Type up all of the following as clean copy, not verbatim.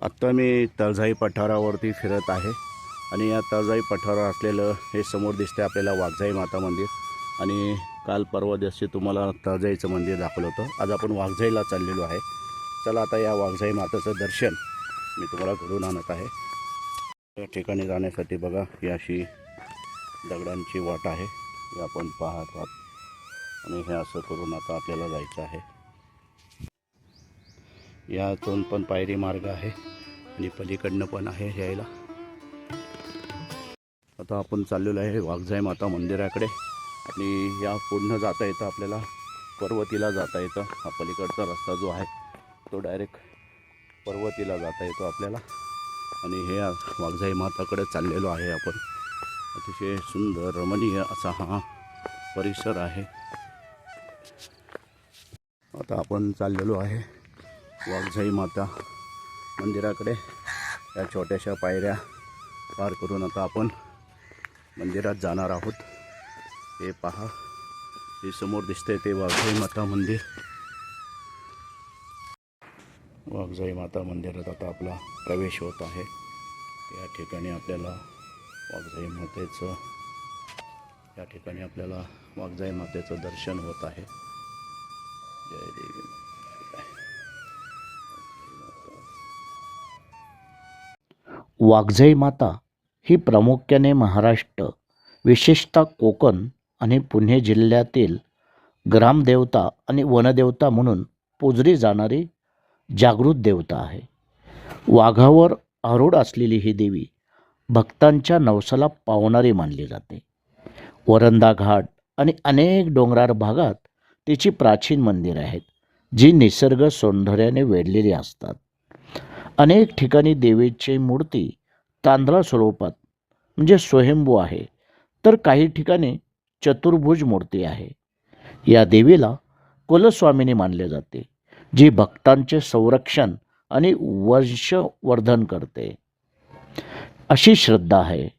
आत्ता मी तळजाई पठारावरती फिरत आहे आणि या तळजाई पठारावर असलेलं हे समोर दिसते आपल्याला वाघजाई माता मंदिर। आणि काल परवा दिवशी तुम्हाला तळजाईचं मंदिर दाखवलं होतं। आज आपण वाघजाईला चाललेलो आहे। चला आता या वाघजाई मातेचं दर्शन मी तुम्हाला घडवून आणत आहे। या ठिकाणी जाण्यासाठी बघा ही अशी दगडांची वाट आहे, ही आपण पाहत आहात। आणि हे असं करून आता आपल्याला जायचं आहे। यातून पण पायरी मार्ग आहे आणि पलीकडनं पण आहे यायला। आता आपण चाललेलो आहे वाघजाई माता मंदिराकडे आणि या पुढनं जाता येतं आपल्याला, पर्वतीला जाता येतं। हा पलीकडचा रस्ता जो आहे तो डायरेक्ट पर्वतीला जाता येतो आपल्याला। आणि हे वाघजाई माताकडे चाललेलो आहे आपण। अतिशय सुंदर रमणीय असा हा परिसर आहे। आता आपण चाललेलो आहे वाघजाई माता मंदिराकडे। या छोट्याशा पायऱ्या पार करून आता आपण मंदिरात जाणार आहोत। हे पहा, हे समोर दिसतंय ते वाघजाई माता मंदिर। वाघजाई माता मंदिरात आता आपला प्रवेश होत आहे। या ठिकाणी आपल्याला वाघजाई मातेचं दर्शन होत आहे। जय देवी। वाघजाई माता ही प्रामुख्याने महाराष्ट्र, विशेषतः कोकण आणि पुणे जिल्ह्यातील ग्रामदेवता आणि वनदेवता म्हणून पूजली जाणारी जागृत देवता आहे। वाघावर आरूढ असलेली ही देवी भक्तांच्या नवसाला पावणारी मानली जाते। वरंधा घाट आणि अनेक डोंगराळ भागात तिची प्राचीन मंदिरे आहेत, जी निसर्ग सौंदर्याने वेढलेली असतात। अनेक ठिकाणी देवीची मूर्ती तांदळा स्वरूपात म्हणजे स्वयंभू आहे, तर काही ठिकाणी चतुर्भुज मूर्ती आहे। या देवीला कुलस्वामिनी मानले जाते, जी भक्तांचे संरक्षण आणि वंशवर्धन करते, अशी श्रद्धा आहे।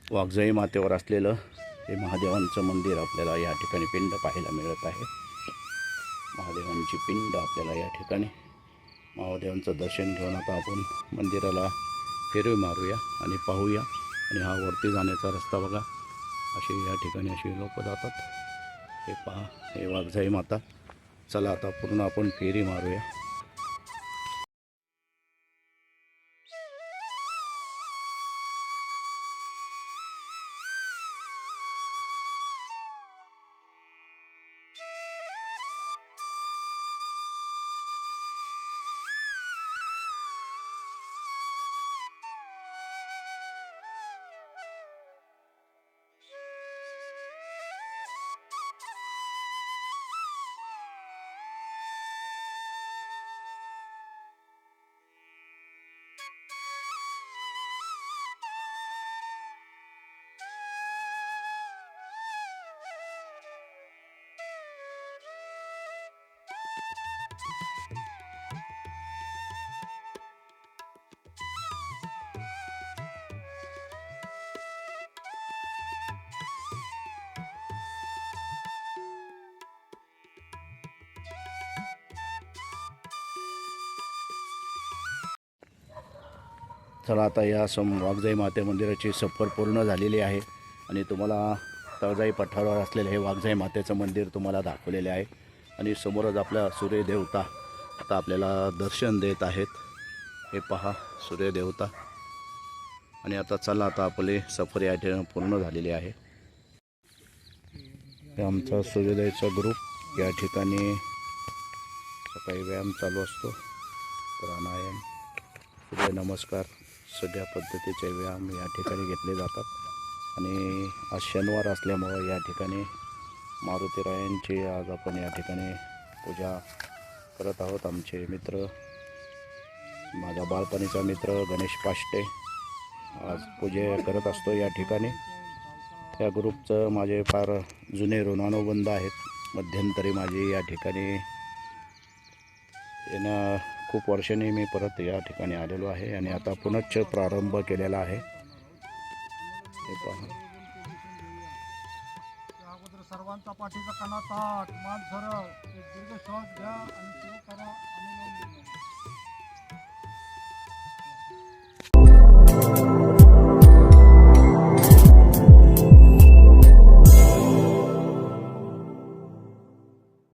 वाघजाई मातेवर असलेलं हे महादेवांचं मंदिर आपल्याला या ठिकाणी पिंड पाहायला मिळत आहे। महादेवांची पिंड आपल्याला या ठिकाणी, महादेवांचं दर्शन घेऊन आता आपण मंदिराला फेरी मारूया आणि पाहूया। आणि हा वरती जाण्याचा रस्ता बघा, असे या ठिकाणी असे लोक जातात। हे पहा, हे वाघजाई माता। चला आता पूर्ण आपण फेरी मारूया। चला आता या वाघजाई माते मंदिराची सफर पूर्ण झालेली आहे आणि तुम्हाला तळजाई पठारावर असलेले हे वाघजाई मातेचं मंदिर तुम्हाला दाखवलेले आहे। आणि समोरच आपल्या सूर्यदेवता आता आपल्याला दर्शन देत आहेत। हे पहा सूर्यदेवता आणि आता चला, आता आपली सफर या ठिकाणी पूर्ण झालेली आहे. हे आमचा सूर्योदयचा ग्रुप या ठिकाणी सकाळी व्यायाम चालू असतो. प्राणायाम, सूर्यनमस्कार सगळ्या पद्धतीचे व्यायाम या ठिकाणी घेतले जातात. आणि आज शनिवार असल्यामुळं या ठिकाणी मारुतीरायांची आज आपण या ठिकाणी पूजा करत आहोत. आमचे मित्र, माझा बालपणीचा मित्र गणेश पाष्टे आज पूजे करत असतो या ठिकाणी. या ग्रुपचं माझे फार जुने ऋणानुबंध आहेत. मध्यंतरी माझी या ठिकाणी येणं खूप वर्षांनी मी परत या ठिकाणी आलेलो आहे आणि आता पुनश्च प्रारंभ केलेला आहे. हे पहा, अगोदर सर्वांचा पाठीचा कणा ताट, मान सरळ, एक दीर्घ श्वास घ्या आणि सुरू करा. अनुलोम विलोम.